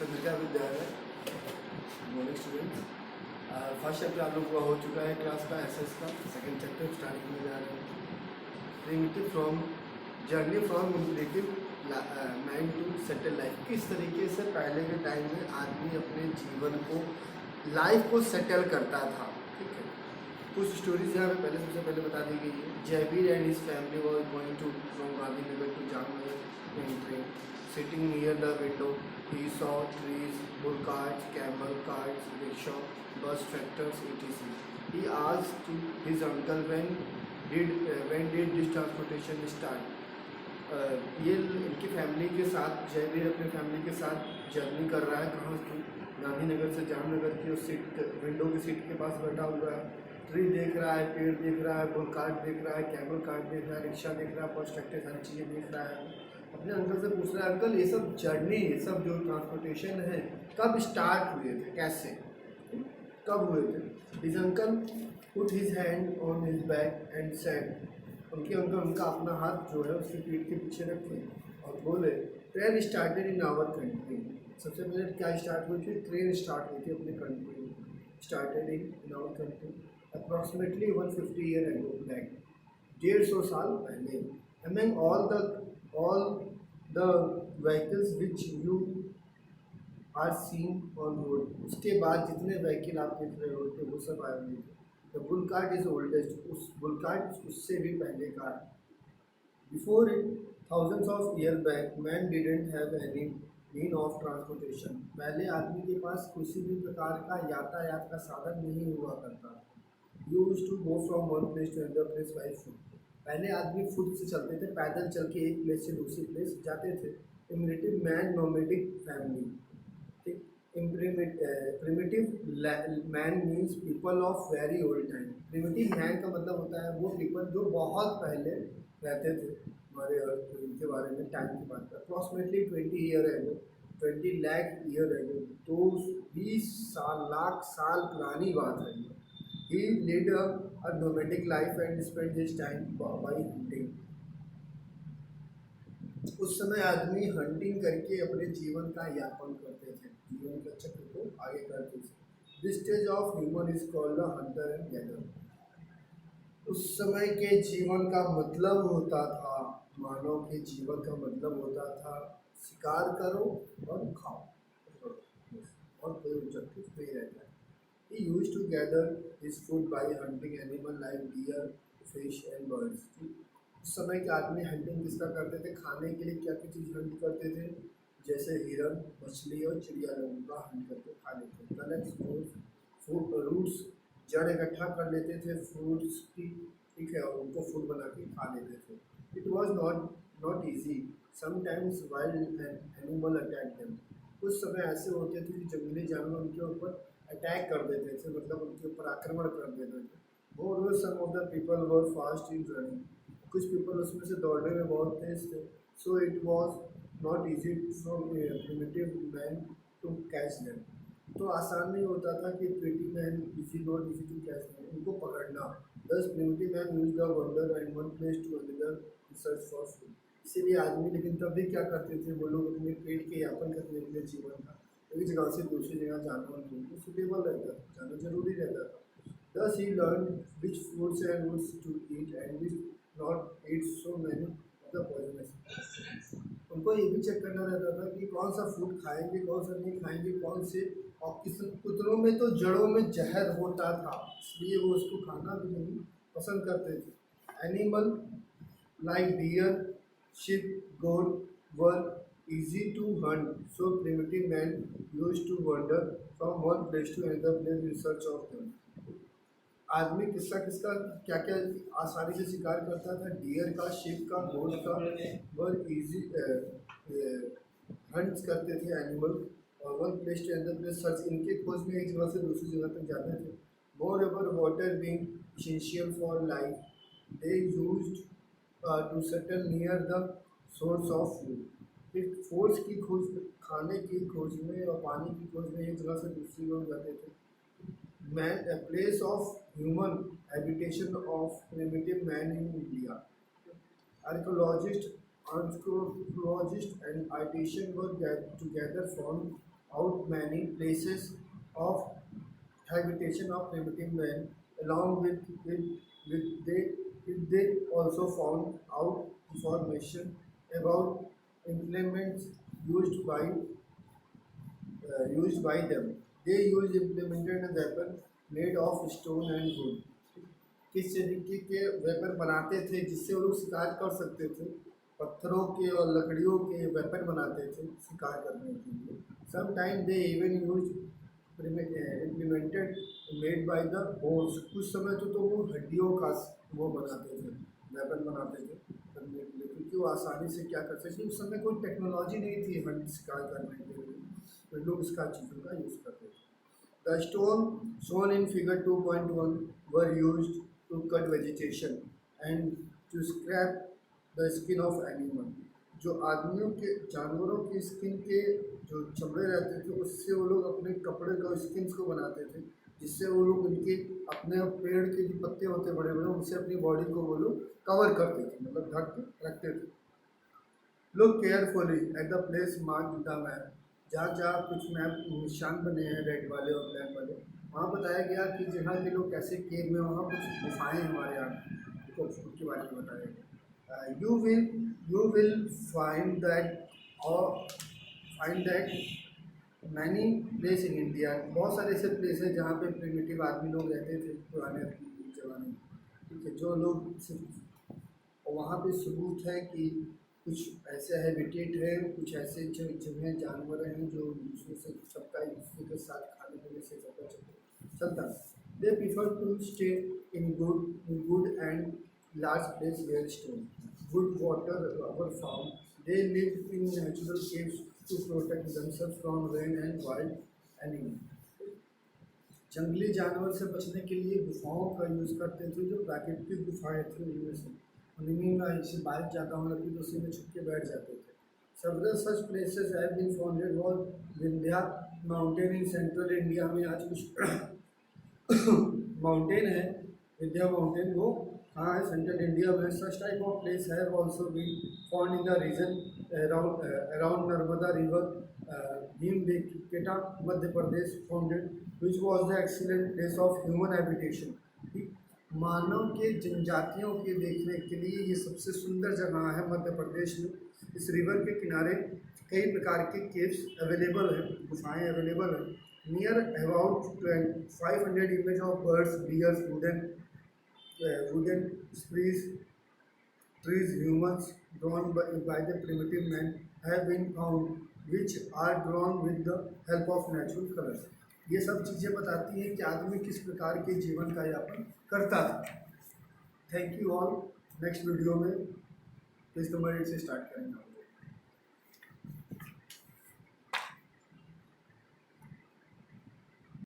चंद्रिका विद्यालय morning students. First chapter आप लोग का हो चुका है क्लास का एसएस का। सेकंड चैप्टर स्टार्ट करने जा रहे हैं। Primitive from journey from primitive mind to settle life. किस तरीके से पहले के टाइम में आदमी अपने जीवन को लाइफ को सेटल करता था। ठीक है, कुछ स्टोरीज यहाँ पे पहले सबसे पहले बता दी गई है। Jaiveer and his family was going to from Gandhinagar to Jamnagar in train. Sitting near the window, he saw trees, bull carts, camel carts, rickshaw, bus, tractors, etc. He asked his uncle when did this transportation start? ये इनकी family के साथ जयवीर अपने family के साथ journey कर रहा है। कहाँ से? गांधीनगर से जामनगर की उस सीट विंडो की सीट के पास बैठा हुआ है। ट्री देख रहा है, पेड़ देख रहा है, बुल कार्ट देख रहा है, कैमल कार्ट देख रहा है, रिक्शा देख रहा है, बस, ट्रैक्टर, सारी चीज़ें देख रहा है। अपने अंकल से पूछ रहा है, अंकल ये सब जर्नी, ये सब जो ट्रांसपोर्टेशन है कब स्टार्ट हुए थे, कैसे, कब हुए थे? His uncle put his hand on his back and said. उनके अंकल उनका अपना हाथ जो है उसकी पीठ के पीछे रखे और बोले, train started in our country. सबसे पहले क्या स्टार्ट हुई थी? ट्रेन स्टार्ट हुई थी अपनी कंट्री में। Started in our country approximately 150 year ago, back 150 साल पहले। Among all the vehicles which you are seeing on road, उसके बाद जितने व्हीकल आप देख रहे होते वो सब आए हुए थे। The bull cart is oldest, उस bull cart उससे भी पहले का है। Before it, thousands of years back, man didn't have any mean of transportation. पहले आदमी के पास किसी भी प्रकार का यातायात का साधन नहीं हुआ करता। Used to go from one place to another place by foot. पहले आदमी फुट से चलते थे, पैदल चल के एक प्लेस से दूसरी प्लेस जाते थे। Primitive man nomadic family. ठीक, primitive man means people of very old time. Primitive man का मतलब होता है वो पीपल जो बहुत पहले रहते थे हमारे अर्थ के बारे में टाइम की बात करें। Approximately 20 year ago, 20 lakh year ago, तो 20 लाख साल पुरानी बात है। He led a nomadic life and spent his time by hunting. उस समय आदमी हंटिंग करके अपने जीवन का यापन करते थे, जीवन के चक्र को आगे करते थे। This stage of human is called the hunter and gatherer. उस समय के जीवन का मतलब होता था, मानव के जीवन का मतलब होता था शिकार करो और खाओ और कोई ऑब्जेक्टिव नहीं रहता है। He used to gather his food by hunting animal like deer, fish and birds. उस समय के आदमी हंटिंग किसका करते थे? खाने के लिए क्या क्या चीज़ हंट करते थे? जैसे हिरन, मछली और चिड़िया लोगों का हंट करके खा लेते थे। कलेक्ट फूड रूट्स, जड़ इकट्ठा कर लेते थे फ्रूट्स की, ठीक है, और उनको फूड बना के खा लेते थे। It was not easy, sometimes wild animal attack them. कुछ समय ऐसे होते थे कि जंगली जानवर उनके ऊपर अटैक कर देते थे, मतलब उनके ऊपर आक्रमण कर देते थे। More some of the people were fast in running. कुछ पीपल उसमें से दौड़ने में बहुत तेज थे। So it was not easy for primitive man to catch them. तो आसान नहीं होता था कि primitive man not easy to catch them, उनको पकड़ना। Thus primitive man use the wander and one place to another in search for food. इसीलिए आदमी, लेकिन तब भी क्या करते थे वो लोग? अपने पेट के यापन करने के लिए जीवन का एक जगह से दूसरी जगह जाना उनके लिए सुटेबल रहता था, जाना जरूरी रहता था। Thus he learned which fruits and woods to eat and which not eat so many of the poisonous. उनको ये भी चेक करना रहता था कि कौन सा फूड खाएंगे, कौन सा नहीं खाएंगे, कौन से, और किस कुतरों में तो जड़ों में जहर होता था, इसलिए वो उसको खाना भी नहीं पसंद करते थे। Animal like deer, sheep, goat were easy to hunt, so primitive man used to wander from one place to another place in search of them. आदमी किसका किसका क्या क्या आसानी से शिकार करता था? डियर का, शिप का, गोट का, वर इजी हंट करते थे एनिमल, और one place to another place search, इनके खोज में एक जगह से दूसरी जगह तक जाते थे। Moreover water being essential for life, they used to settle near the source of food. एक फोर्स की खोज, खाने की खोज में और पानी की खोज में एक जगह से दूसरी जगह जाते थे। Man, a place of human habitation of primitive man in India. Archaeologists and artisans were together found out many places of habitation of primitive man. Along with they also found out information about implements used by them. They implemented a weapon made of stone and wood. किस तरीके के weapon बनाते थे जिससे वो लोग शिकार कर सकते थे। पत्थरों के और लकड़ियों के वेपन बनाते थे शिकार करने के लिए। Some time they even use implemented made by the bones. कुछ समय तो वो हड्डियों का वो बनाते थे, वेपन बनाते थे करने के लिए, क्योंकि वो आसानी से क्या करते थे। उस समय कोई टेक्नोलॉजी नहीं थी हंट शिकार करने के लिए, तो लोग इसका चीज़ों का यूज़ करते थे। The stone shown in figure 2.1 were used to cut vegetation and to scrap the skin of animal. जो आदमियों के जानवरों की स्किन के जो चमड़े रहते थे उससे वो लोग अपने कपड़े का स्किन को बनाते थे, जिससे वो लोग उनके अपने पेड़ के जो पत्ते होते बड़े बड़े उनसे अपनी बॉडी को वो लोग कवर करते थे, मतलब ढक के रखते थे। Look carefully at the place marked the map. जहाँ जहाँ कुछ मैप निशान बने हैं रेड वाले और ब्लैक वाले, वहाँ बताया गया कि जहाँ के लोग कैसे केव में, वहाँ कुछ गुफाएं हमारे यहाँ को उसके बारे में बताया गया। You will find that many place in India. बहुत सारे ऐसे प्लेस हैं जहाँ पे प्रिमिटिव आदमी लोग रहते थे पुराने जमाने में, ठीक है, जो लोग सिर्फ, और वहाँ पे सबूत है कि कुछ ऐसे हैबिटेट है, कुछ ऐसे जगह जानवर हैं जो दूसरे से सबका एक दूसरे के साथ खाने पीने से सबका चलता। They prefer to stay in good and large place where stone good water were found. They live in natural caves to protect themself from rain and wild animal. जंगली जानवर से बचने के लिए गुफाओं का यूज़ करते थे, जो प्राकृतिक गुफाएं थी उनमें से। उन्हीं में ऐसे बारिश ज़्यादा होने लगती तो उसी में छुप के बैठ जाते थे। Several such places have been founded और Vindhya mountain in central India में। आज कुछ माउंटेन है, विंध्या माउंटेन, वो कहाँ है? सेंट्रल इंडिया में। Such type of place have also been found in the region around Narmada river, Bhimbetka Madhya Pradesh, founded which was the excellent place of human habitation. मानव के जनजातियों के देखने के लिए ये सबसे सुंदर जगह है मध्य प्रदेश में। इस रिवर के किनारे कई प्रकार के केव्स अवेलेबल हैं, गुफाएं अवेलेबल हैं। Near about 500 image of birds, bears, wooden trees humans drawn by the primitive man have been found which are drawn with the help of natural colors। ये सब चीज़ें बताती हैं कि आदमी किस प्रकार के जीवन का यापन करता था। Thank you all. Next video में इस नंबर 8 से स्टार्ट करेंगे।